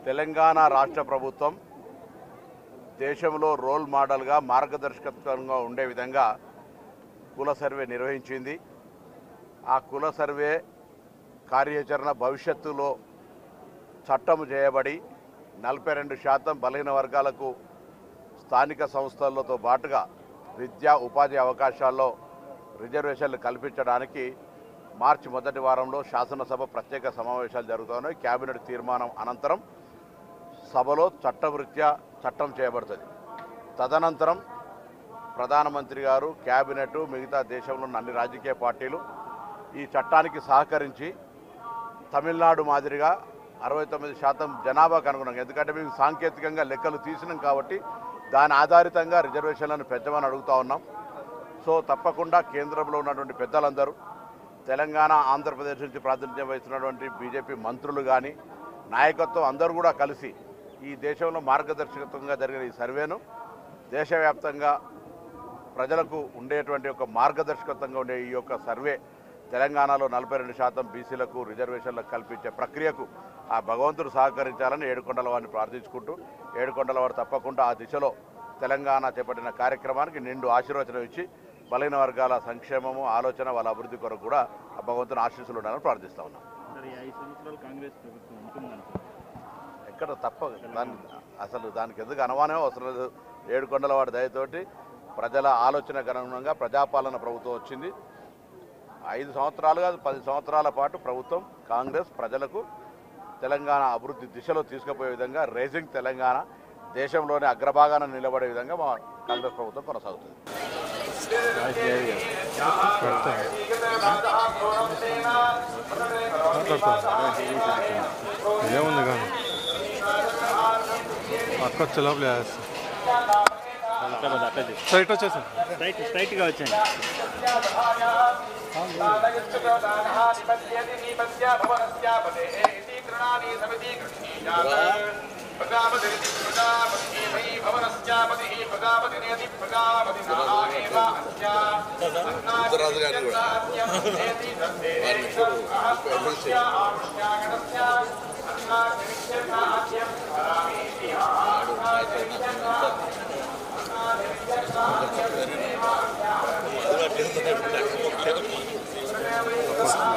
తెలంగాణ రాష్ట్ర ప్రభుత్వం దేశంలో రోల్ మోడల్గా మార్గదర్శకత్వంగా ఉండే విధంగా కుల సర్వే నిర్వహించింది. ఆ కుల సర్వే కార్యాచరణ భవిష్యత్తులో చట్టం చేయబడి 42% బలహీన వర్గాలకు స్థానిక సంస్థలతో పాటుగా విద్యా ఉపాధి అవకాశాల్లో రిజర్వేషన్లు కల్పించడానికి మార్చి మొదటి వారంలో శాసనసభ ప్రత్యేక సమావేశాలు జరుగుతున్నాయి. కేబినెట్ తీర్మానం అనంతరం సభలో చట్టరీత్యా చట్టం చేయబడుతుంది. తదనంతరం ప్రధానమంత్రి గారు, కేబినెట్, మిగతా దేశంలో ఉన్న అన్ని రాజకీయ పార్టీలు ఈ చట్టానికి సహకరించి తమిళనాడు మాదిరిగా 69% జనాభాకు అనుగుణంగా, ఎందుకంటే మేము సాంకేతికంగా లెక్కలు తీసినాం కాబట్టి దాని ఆధారితంగా రిజర్వేషన్లను పెంచమని అడుగుతూ ఉన్నాం. సో తప్పకుండా కేంద్రంలో ఉన్నటువంటి పెద్దలందరూ, తెలంగాణ, ఆంధ్రప్రదేశ్ నుంచి ప్రాతినిధ్యం వహిస్తున్నటువంటి బీజేపీ మంత్రులు కానీ, నాయకత్వం అందరూ కూడా కలిసి ఈ దేశంలో మార్గదర్శకత్వంగా జరిగిన ఈ సర్వేను దేశవ్యాప్తంగా ప్రజలకు ఉండేటువంటి ఒక మార్గదర్శకత్వంగా ఉండే ఈ యొక్క సర్వే తెలంగాణలో 42% బీసీలకు రిజర్వేషన్లకు కల్పించే ప్రక్రియకు ఆ భగవంతుడు సహకరించాలని ఏడుకొండల వారిని ప్రార్థించుకుంటూ, ఏడుకొండల వారు తప్పకుండా ఆ దిశలో తెలంగాణ చేపట్టిన కార్యక్రమానికి నిండు ఆశీర్వచనం ఇచ్చి బలహీన వర్గాల సంక్షేమము, ఆలోచన, వాళ్ళ అభివృద్ధి కొరకు కూడా ఆ భగవంతుని ఆశీస్సులు ఉండాలని ప్రార్థిస్తూ ఉన్నాం. ఎక్కడ అసలు దానికి ఎందుకు అనుమానం అవసరం లేదు. ఏడుకొండల వాడి దయతోటి ప్రజల ఆలోచనకు అనుగుణంగా ప్రజాపాలన ప్రభుత్వం వచ్చింది. 5 సంవత్సరాలు కాదు, 10 సంవత్సరాల పాటు ప్రభుత్వం కాంగ్రెస్ ప్రజలకు తెలంగాణ అభివృద్ధి దిశలో తీసుకుపోయే విధంగా రేజింగ్ తెలంగాణ దేశంలోనే అగ్రభాగాన నిలబడే విధంగా మా కాంగ్రెస్ ప్రభుత్వం కొనసాగుతుంది. స్ట్రైట్గా వచ్చాయి. Gracias.